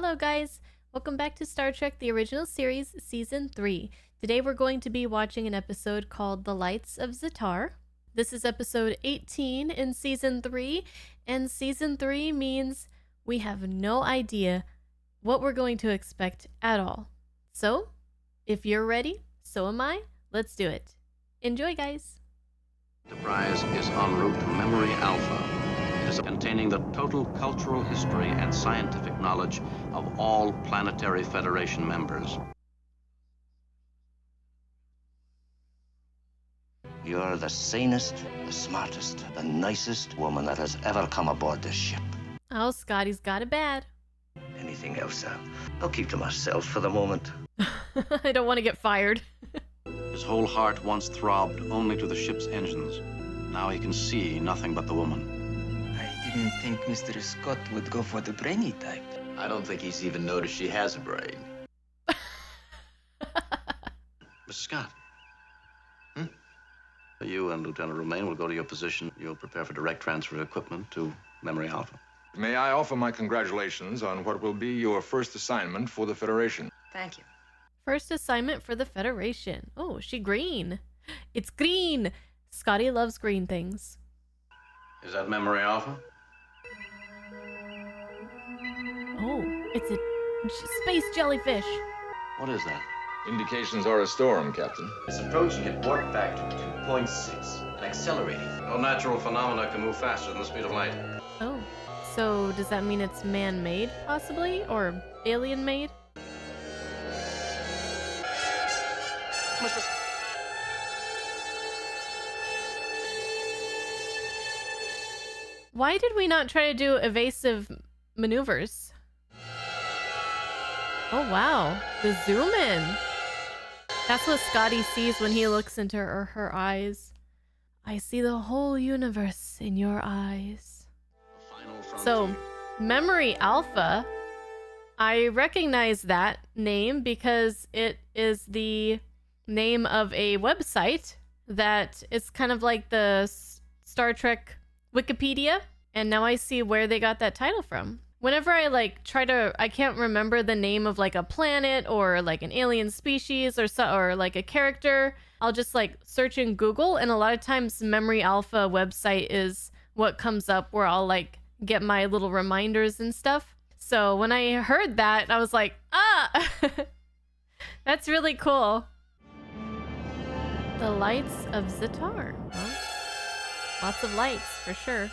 Hello guys! Welcome back to Star Trek The Original Series Season 3. Today we're going to be watching an episode called The Lights of Zetar. This is episode 18 in Season 3, and Season 3 means we have no idea what we're going to expect at all. So, if you're ready, so am I. Let's do it. Enjoy, guys! Enterprise is en route to Memory Alpha. It is containing the total cultural history and scientific knowledge of all Planetary Federation members. You're the sanest, the smartest, the nicest woman that has ever come aboard this ship. Oh, Scotty's got it bad. Anything else, I'll keep to myself for the moment. I don't want to get fired. His whole heart once throbbed only to the ship's engines. Now he can see nothing but the woman. I didn't think Mr. Scott would go for the brainy type. I don't think he's even noticed she has a brain. Mr. Scott. You and Lieutenant Romaine will go to your position. You'll prepare for direct transfer of equipment to Memory Alpha. May I offer my congratulations on what will be your first assignment for the Federation? Thank you. First assignment for the Federation. Oh, she green. It's green. Scotty loves green things. Is that Memory Alpha? Oh, it's a space jellyfish. What is that? Indications are a storm, Captain. It's approaching at warp factor 2.6 and accelerating. No natural phenomena can move faster than the speed of light. Oh, so does that mean it's man-made, possibly? Or alien-made? Why did we not try to do evasive maneuvers? Oh wow, the zoom in. That's what Scotty sees when he looks into her eyes. I see the whole universe in your eyes. So, Memory Alpha, I recognize that name because it is the name of a website that is kind of like the Star Trek Wikipedia, and now I see where they got that title from. Whenever I I can't remember the name of like a planet or like an alien species or like a character, I'll just like search in Google, and a lot of times Memory Alpha website is what comes up where I'll like get my little reminders and stuff. So when I heard that, I was like, ah, that's really cool. The Lights of Zetar. Well, lots of lights for sure.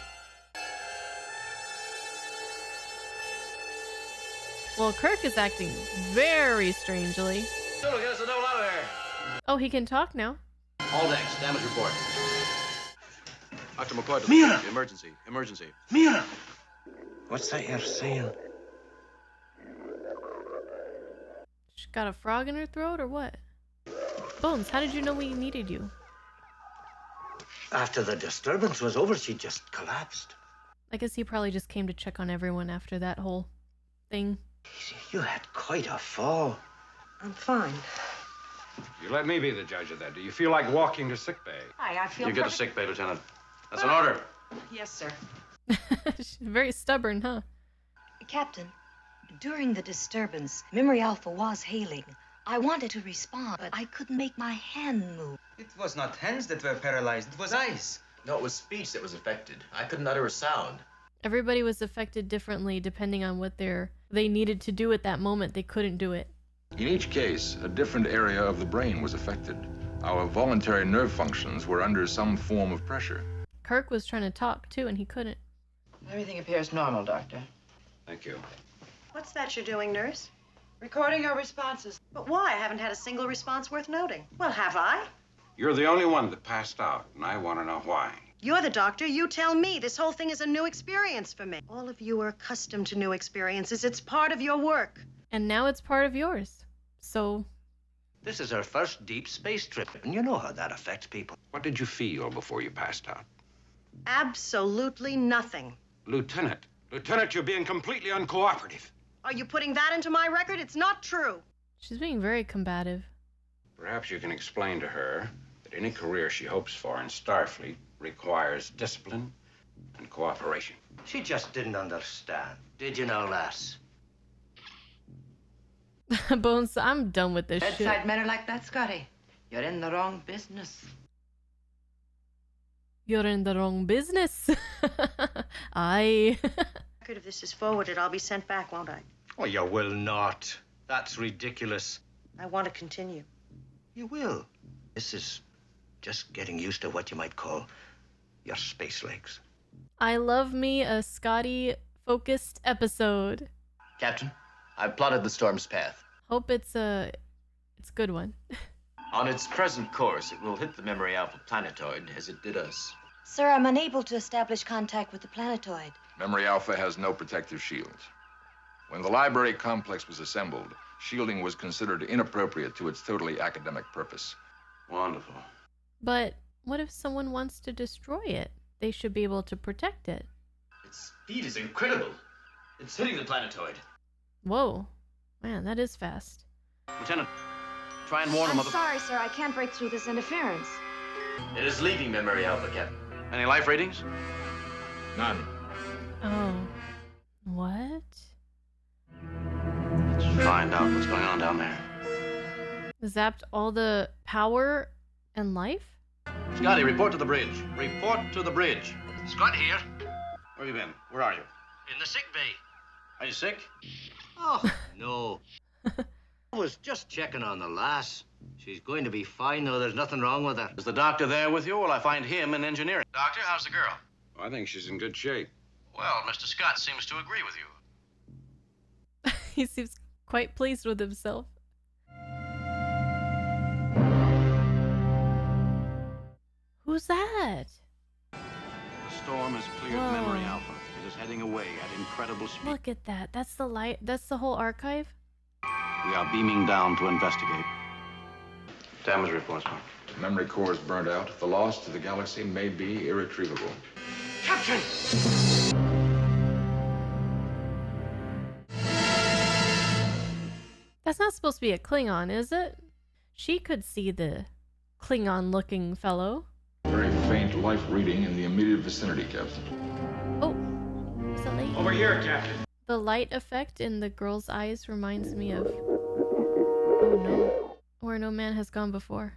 Well, Kirk is acting very strangely. Sulu, get us a double out of there. Oh, he can talk now. All decks, damage report. Dr. McCoy, Mira! Emergency. Mira! What's that you're saying? She got a frog in her throat or what? Bones, how did you know we needed you? After the disturbance was over, she just collapsed. I guess he probably just came to check on everyone after that whole thing. You had quite a fall. I'm fine. You let me be the judge of that. Do you feel like walking to sickbay? Hi, I feel You get to sick bay, Lieutenant. That's an order. Yes, sir. She's very stubborn, huh? Captain, during the disturbance, Memory Alpha was hailing. I wanted to respond, but I couldn't make my hand move. It was not hands that were paralyzed, it was eyes. No, it was speech that was affected. I couldn't utter a sound. Everybody was affected differently depending on what they needed to do at that moment. They couldn't do it. In each case, a different area of the brain was affected. Our voluntary nerve functions were under some form of pressure. Kirk was trying to talk too, and he couldn't. Everything appears normal, Doctor. Thank you. What's that you're doing, nurse? Recording our responses. But why? I haven't had a single response worth noting. Well, have I? You're the only one that passed out, and I want to know why. You're the doctor. You tell me. This whole thing is a new experience for me. All of you are accustomed to new experiences. It's part of your work. And now it's part of yours. So, This is her first deep space trip, and you know how that affects people. What did you feel before you passed out? Absolutely nothing. Lieutenant, you're being completely uncooperative. Are you putting that into my record? It's not true. she's being very combative. Perhaps you can explain to her that any career she hopes for in Starfleet requires discipline and cooperation. She just didn't understand. Did you know, lass? Bones, I'm done with this Bedside shit. manner like that, Scotty. You're in the wrong business. You're in the wrong business. Aye. If this is forwarded, I'll be sent back, won't I? Oh, you will not. That's ridiculous. I want to continue. You will. This is just getting used to what you might call your space legs. I love me a Scotty-focused episode. Captain, I've plotted the storm's path. Hope it's a good one. On its present course, it will hit the Memory Alpha planetoid as it did us. Sir, I'm unable to establish contact with the planetoid. Memory Alpha has no protective shields. When the library complex was assembled, shielding was considered inappropriate to its totally academic purpose. Wonderful. But what if someone wants to destroy it? They should be able to protect it. Its speed is incredible. It's hitting the planetoid. Whoa. Man, that is fast. Lieutenant, try and warn them I'm of the... sorry, sir. I can't break through this interference. It is leaving Memory Alpha, Captain. Any life readings? None. Oh. What? Let's find out what's going on down there. Zapped all the power and life? Scotty, report to the bridge. Report to the bridge. Scott here. Where you been? Where are you? In the sick bay. Are you sick? Oh, no. I was just checking on the lass. She's going to be fine, though. There's nothing wrong with her. Is the doctor there with you, or will I find him in engineering? Doctor, how's the girl? I think she's in good shape. Well, Mr. Scott seems to agree with you. He seems quite pleased with himself. Who's that? The storm has cleared Whoa. Memory Alpha. It is heading away at incredible speed. Look at that. That's the light. That's the whole archive. We are beaming down to investigate. Damage reports, Mark. The memory core is burnt out. The loss to the galaxy may be irretrievable. Captain! That's not supposed to be a Klingon, is it? She could see the Klingon-looking fellow. Very faint life reading in the immediate vicinity, Captain. Oh, it's a lady. Over here, Captain. The light effect in the girl's eyes reminds me of... Oh no. Where no man has gone before.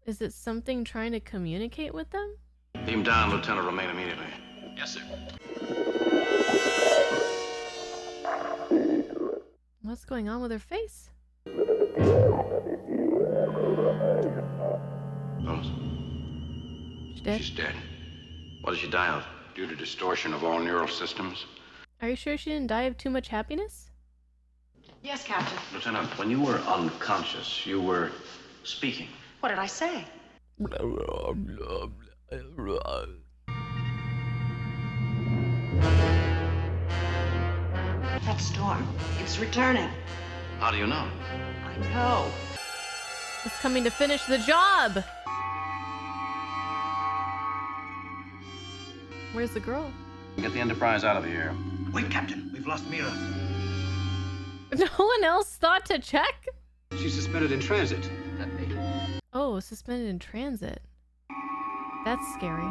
Is it something trying to communicate with them? Beam down, Lieutenant. Remain immediately. Yes, sir. What's going on with her face? Bones. She's dead? She's dead. What did she die of? Due to distortion of all neural systems. Are you sure she didn't die of too much happiness? Yes, Captain. Lieutenant, when you were unconscious, you were speaking. What did I say? That storm, it's returning. How do you know? I know. It's coming to finish the job! Where's the girl? Get the Enterprise out of here. Wait, Captain. We've lost Mira. No one else thought to check? She's suspended in transit. Oh, suspended in transit. That's scary.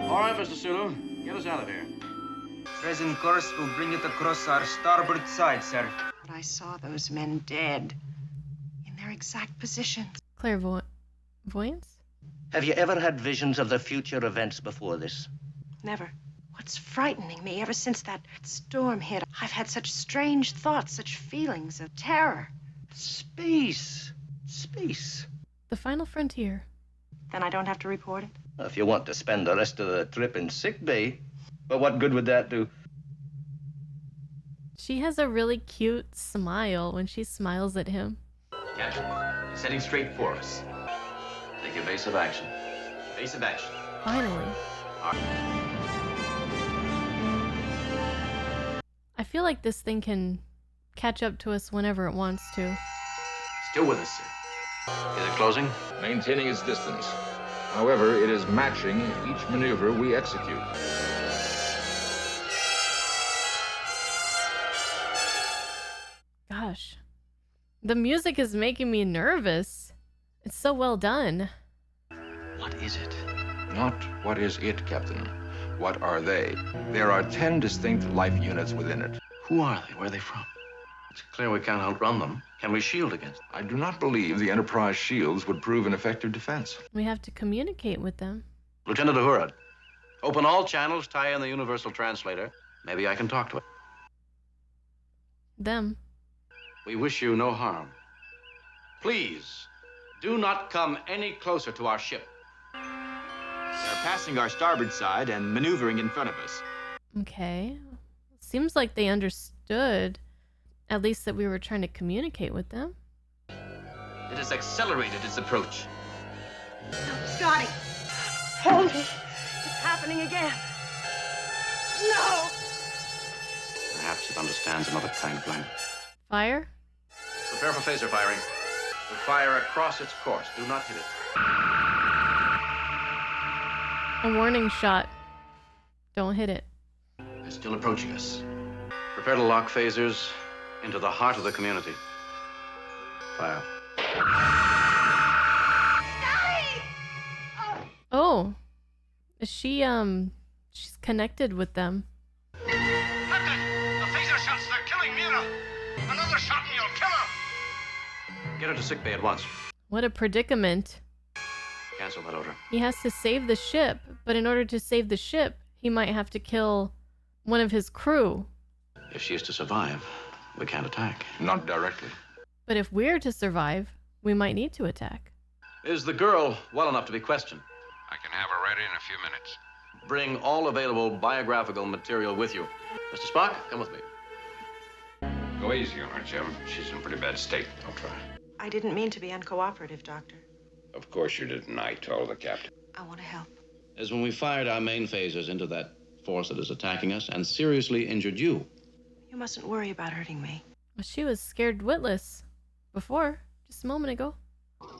All right, Mr. Sulu. Get us out of here. Present course will bring it across our starboard side, sir. But I saw those men dead. In their exact positions. Clairvoyance? Have you ever had visions of the future events before this? Never. What's frightening me ever since that storm hit, I've had such strange thoughts, such feelings of terror. Space. Space. The final frontier. Then I don't have to report it? If you want to spend the rest of the trip in sick bay, but what good would that do? She has a really cute smile when she smiles at him. Captain, he's heading straight for us. Take evasive action. Base of action. Finally. I feel like this thing can catch up to us whenever it wants to. Still with us, sir. Is it closing? Maintaining its distance. However, it is matching each maneuver we execute. Gosh. The music is making me nervous. It's so well done. What is it? Not what is it, Captain. What are they? There are 10 distinct life units within it. Who are they? Where are they from? It's clear we can't outrun them. Can we shield against them? I do not believe the Enterprise shields would prove an effective defense. We have to communicate with them. Lieutenant Uhura, open all channels, tie in the universal translator. Maybe I can talk to it. Them. We wish you no harm. Please, do not come any closer to our ship. They're passing our starboard side and maneuvering in front of us. Okay. Seems like they understood, at least that we were trying to communicate with them. It has accelerated its approach. Scotty, hold me. It's happening again. No! Perhaps it understands another kind of language. Fire? Prepare for phaser firing. We fire across its course. Do not hit it. A warning shot. Don't hit it. They're still approaching us. Prepare to lock phasers into the heart of the community. Fire. Oh. Is she, she's connected with them. Captain, the phaser shots, they're killing Mira. Another shot and you'll kill her. Get her to sickbay at once. What a predicament. Cancel that order. He has to save the ship, but in order to save the ship, he might have to kill one of his crew. If she is to survive, we can't attack. Not directly. But if we're to survive, we might need to attack. Is the girl well enough to be questioned? I can have her ready in a few minutes. Bring all available biographical material with you. Mr. Spock, come with me. Go easy on her, Jim. She's in pretty bad state. I'll try. I didn't mean to be uncooperative, Doctor. Of course you didn't. I told the captain. I want to help. As when we fired our main phasers into that force that is attacking us and seriously injured you. You mustn't worry about hurting me. Well, she was scared witless before, just a moment ago.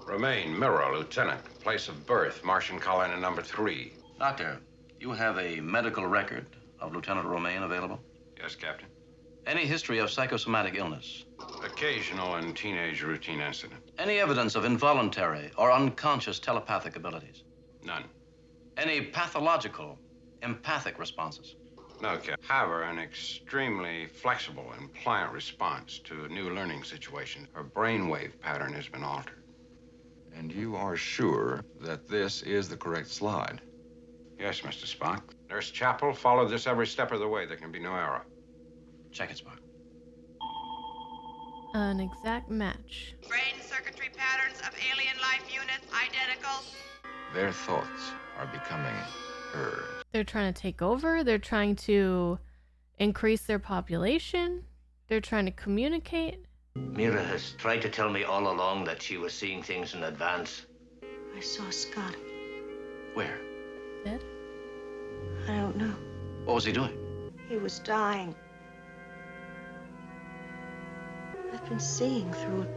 Romaine, Mirror, Lieutenant. Place of birth, Martian colony number 3. Doctor, you have a medical record of Lieutenant Romaine available? Yes, Captain. Any history of psychosomatic illness? Occasional and teenage routine incident. Any evidence of involuntary or unconscious telepathic abilities? None. Any pathological empathic responses? No, Captain. However, an extremely flexible and pliant response to a new learning situation. Her brainwave pattern has been altered. And you are sure that this is the correct slide? Yes, Mr. Spock. Nurse Chapel followed this every step of the way. There can be no error. Check it, Spock. An exact match. Brain circuitry patterns of alien life units identical. Their thoughts are becoming hers. They're trying to take over. They're trying to increase their population. They're trying to communicate. Mira has tried to tell me all along that she was seeing things in advance. I saw Scott. Where? Dead? I don't know. What was he doing? He was dying. I've been seeing through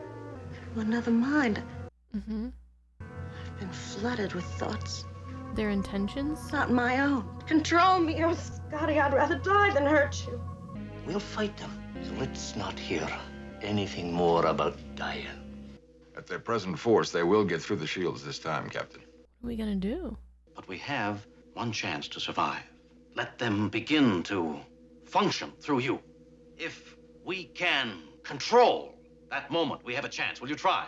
another mind. Mm-hmm. I've been flooded with thoughts. Their intentions? Not my own. Control me. Oh, Scotty, I'd rather die than hurt you. We'll fight them, so let's not hear anything more about dying. At their present force, they will get through the shields this time, Captain. What are we gonna do? But we have one chance to survive. Let them begin to function through you. If we can control that moment, we have a chance. Will you try?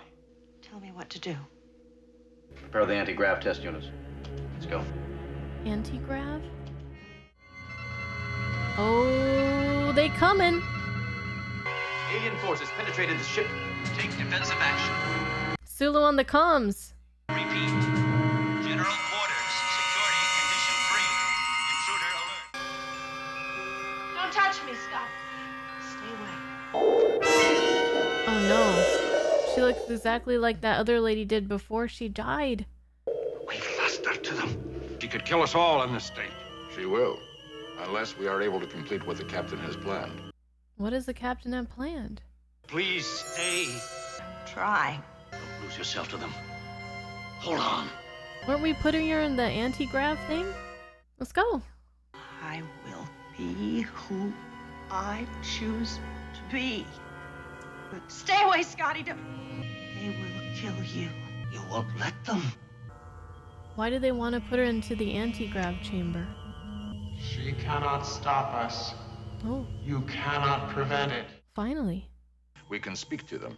Tell me what to do. Prepare the anti-grav test units. Let's go. Anti-grav? Oh, they coming. Alien forces penetrated the ship. Take defensive action. Sulu on the comms. Repeat. General quarters. Security condition 3. Intruder alert. Don't touch me, Scott. Stay away. Oh no. She looks exactly like that other lady did before she died. We've lost her to them. She could kill us all in this state. She will, unless we are able to complete what the captain has planned. What does the captain have planned? Please stay. Try. Don't lose yourself to them. Hold on. Weren't we putting her in the anti-grav thing? Let's go. I will be who I choose to be. Stay away, Scotty. They will kill you. You won't let them. Why do they want to put her into the anti-grav chamber? She cannot stop us. Oh. You cannot prevent it. Finally. We can speak to them.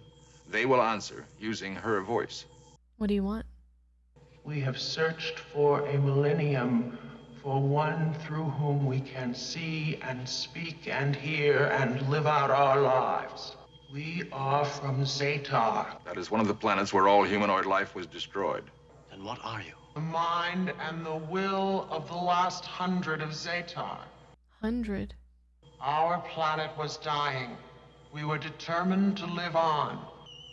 They will answer using her voice. What do you want? We have searched for a millennium for one through whom we can see and speak and hear and live out our lives. We are from Zetar. That is one of the planets where all humanoid life was destroyed. Then what are you? The mind and the will of the last 100 of Zetar. 100? Our planet was dying. We were determined to live on.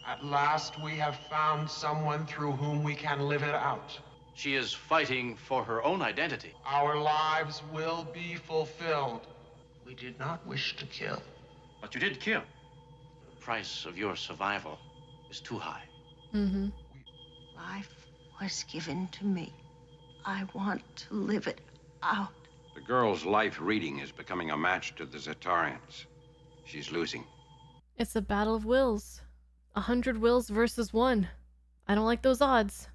At last, we have found someone through whom we can live it out. She is fighting for her own identity. Our lives will be fulfilled. We did not wish to kill. But you did kill. The price of your survival is too high. Mm-hmm. Life was given to me. I want to live it out. The girl's life reading is becoming a match to the Zetarians. She's losing. It's a battle of wills. 100 wills versus 1. I don't like those odds.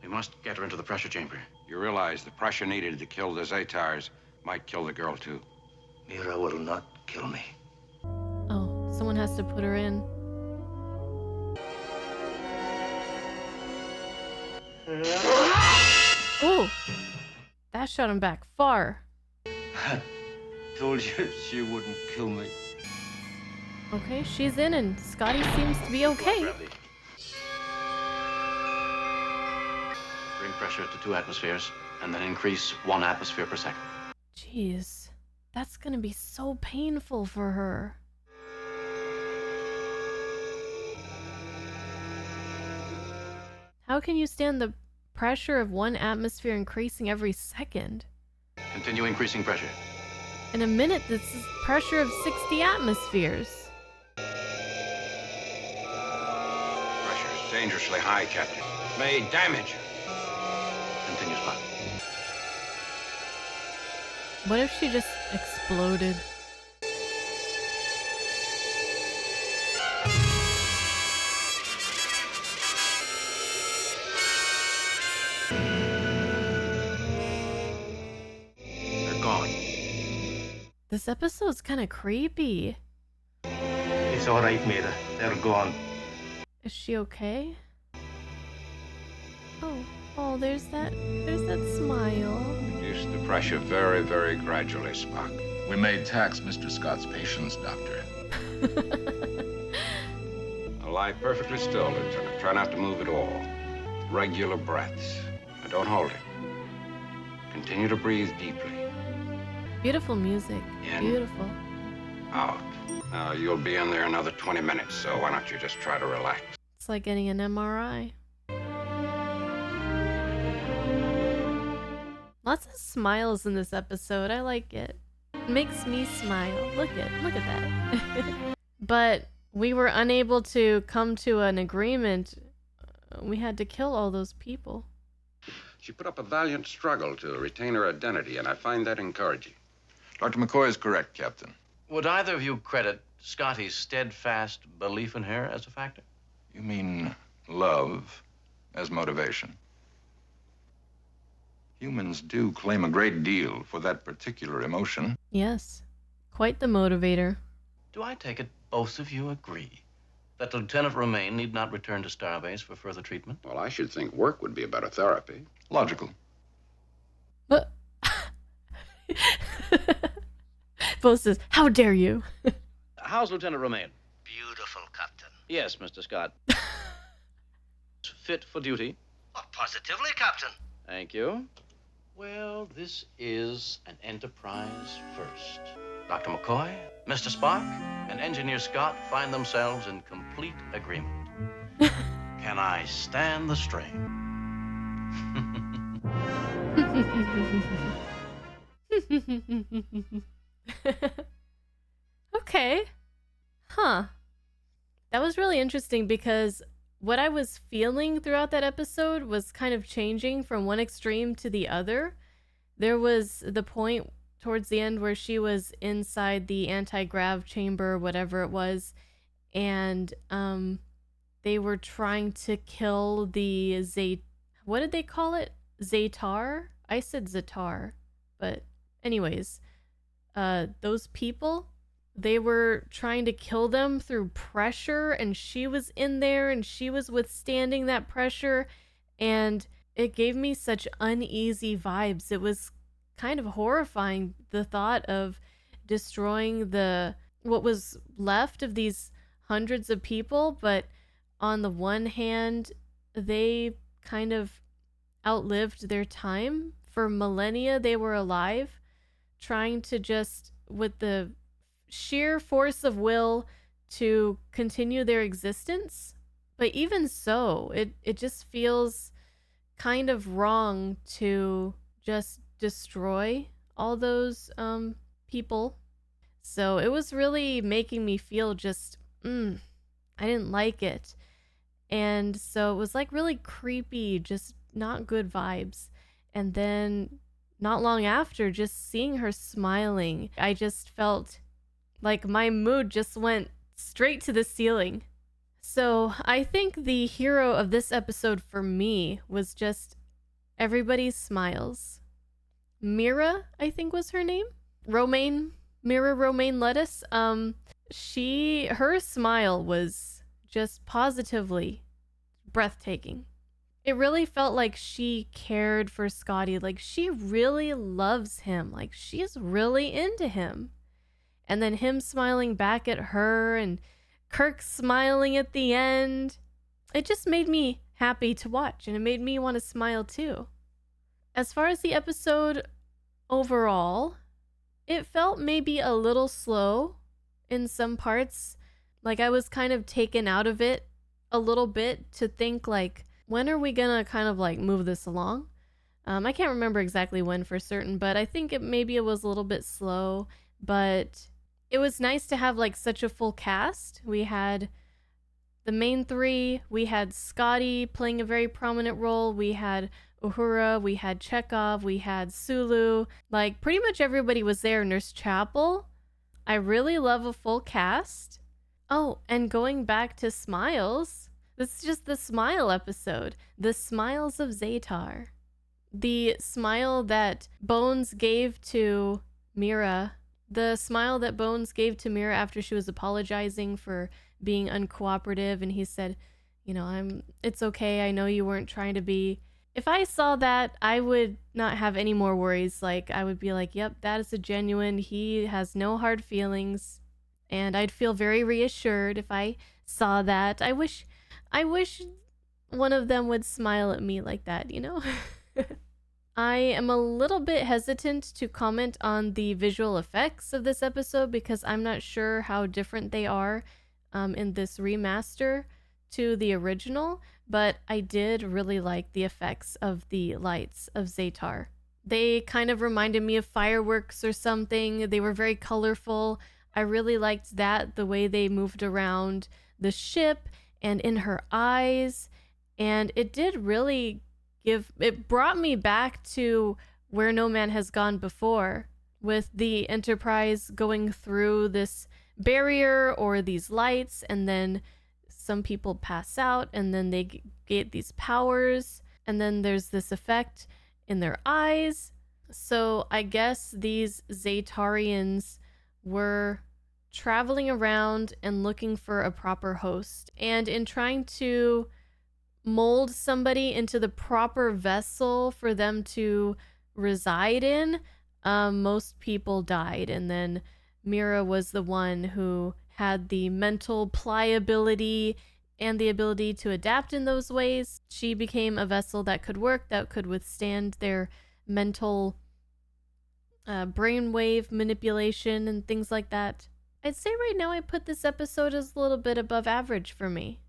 We must get her into the pressure chamber. You realize the pressure needed to kill the Zetars might kill the girl, too. Mira will not kill me. Oh, someone has to put her in. Oh! That shot him back far. Told you she wouldn't kill me. Okay, she's in and Scotty seems to be okay. Bring pressure to 2 atmospheres and then increase 1 atmosphere per second. Jeez, that's gonna be so painful for her. How can you stand the pressure of 1 atmosphere increasing every second? Continue increasing pressure. In a minute, this is pressure of 60 atmospheres. Pressure's dangerously high, Captain. May damage. Continue, Spock. What if she just exploded? They're gone. This episode's kind of creepy. It's all right, Mira. They're gone. Is she okay? Oh, there's that smile. Reduce the pressure very, very gradually, Spock. We may tax Mr. Scott's patience, Doctor. Now lie perfectly still, Lieutenant. Try not to move at all. Regular breaths. Now don't hold it. Continue to breathe deeply. Beautiful music. In. Beautiful. Out. Now, you'll be in there another 20 minutes, so why don't you just try to relax? It's like getting an MRI. Lots of smiles in this episode. I like it. It makes me smile. Look at that. But we were unable to come to an agreement. We had to kill all those people. She put up a valiant struggle to retain her identity, and I find that encouraging. Dr. McCoy is correct, Captain. Would either of you credit Scotty's steadfast belief in her as a factor? You mean love as motivation? Humans do claim a great deal for that particular emotion. Yes. Quite the motivator. Do I take it both of you agree that Lieutenant Romaine need not return to Starbase for further treatment? Well, I should think work would be a better therapy. Logical. But Bo says, "How dare you?" How's Lieutenant Romaine? Beautiful, Captain. Yes, Mr. Scott. Fit for duty. Oh, positively, Captain. Thank you. Well, this is an Enterprise first. Dr. McCoy, Mr. Spock, and Engineer Scott find themselves in complete agreement. Can I stand the strain? Okay. Huh. That was really interesting because what I was feeling throughout that episode was kind of changing from one extreme to the other. There was the point towards the end where she was inside the anti-grav chamber, whatever it was, and they were trying to kill the what did they call it? Zetar. I said Zetar, but anyways, those people, they were trying to kill them through pressure, and she was in there and she was withstanding that pressure, and it gave me such uneasy vibes. It was kind of horrifying, the thought of destroying the what was left of these hundreds of people, but on the one hand, they kind of outlived their time. For millennia, they were alive, trying to just, with the sheer force of will, to continue their existence. But even so, it just feels kind of wrong to just destroy all those people. So it was really making me feel just, I didn't like it. And so it was like really creepy, just not good vibes. And then not long after, just seeing her smiling, I just felt like my mood just went straight to the ceiling. So I think the hero of this episode for me was just everybody's smiles. Mira, I think was her name. Mira Romaine Lettuce. Her smile was just positively breathtaking. It really felt like she cared for Scotty. Like, she really loves him. Like, she's really into him. And then him smiling back at her, and Kirk smiling at the end. It just made me happy to watch, and it made me want to smile too. As far as the episode overall, it felt maybe a little slow in some parts. Like, I was kind of taken out of it a little bit to think, like, when are we gonna kind of like move this along? I can't remember exactly when for certain, but I think maybe it was a little bit slow. But it was nice to have like such a full cast. We had the main three. We had Scotty playing a very prominent role. We had Uhura. We had Chekhov. We had Sulu. Like, pretty much everybody was there. Nurse Chapel. I really love a full cast. Oh, and going back to smiles. This is just the smile episode. The smiles of Zetar. The smile that Bones gave to Mira. The smile that Bones gave to Mira after she was apologizing for being uncooperative, and he said, you know, it's okay. I know you weren't trying to be. If I saw that, I would not have any more worries. Like, I would be like, yep, that is a genuine. He has no hard feelings. And I'd feel very reassured if I saw that. I wish one of them would smile at me like that, you know? I am a little bit hesitant to comment on the visual effects of this episode because I'm not sure how different they are in this remaster to the original, but I did really like the effects of the lights of Zetar. They kind of reminded me of fireworks or something. They were very colorful. I really liked that, the way they moved around the ship and in her eyes, and it did really it brought me back to Where No Man Has Gone Before, with the Enterprise going through this barrier or these lights, and then some people pass out, and then they get these powers, and then there's this effect in their eyes. So I guess these Zetarians were traveling around and looking for a proper host, and in trying to mold somebody into the proper vessel for them to reside in, most people died, and then Mira was the one who had the mental pliability and the ability to adapt in those ways. She became a vessel that could work, that could withstand their mental brainwave manipulation and things like that. I'd say right now I put this episode as a little bit above average for me.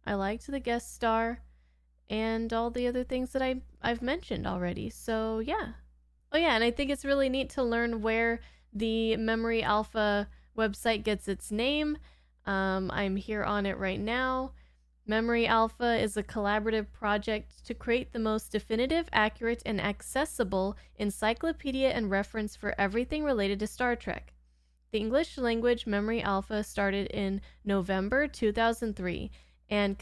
I liked the guest star and all the other things that I've mentioned already. So yeah. Oh yeah, and I think it's really neat to learn where the Memory Alpha website gets its name. I'm here on it right now. Memory Alpha is a collaborative project to create the most definitive, accurate, and accessible encyclopedia and reference for everything related to Star Trek. The English language Memory Alpha started in November 2003 and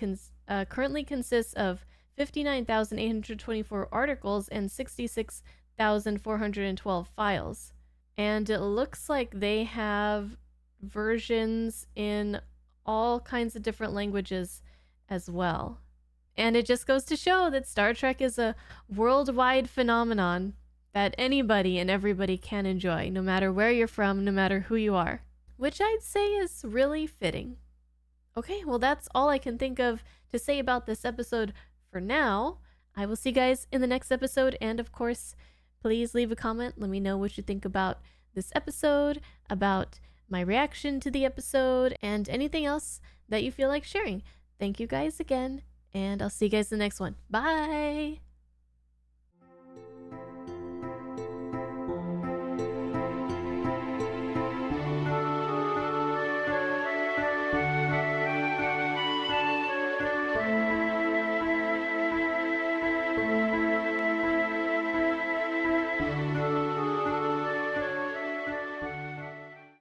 currently consists of 59,824 articles, and 66,412 files. And it looks like they have versions in all kinds of different languages as well. And it just goes to show that Star Trek is a worldwide phenomenon that anybody and everybody can enjoy, no matter where you're from, no matter who you are, which I'd say is really fitting. Okay, well, that's all I can think of to say about this episode for now. I will see you guys in the next episode, and of course, please leave a comment. Let me know what you think about this episode, about my reaction to the episode, and anything else that you feel like sharing. Thank you guys again, and I'll see you guys in the next one. Bye!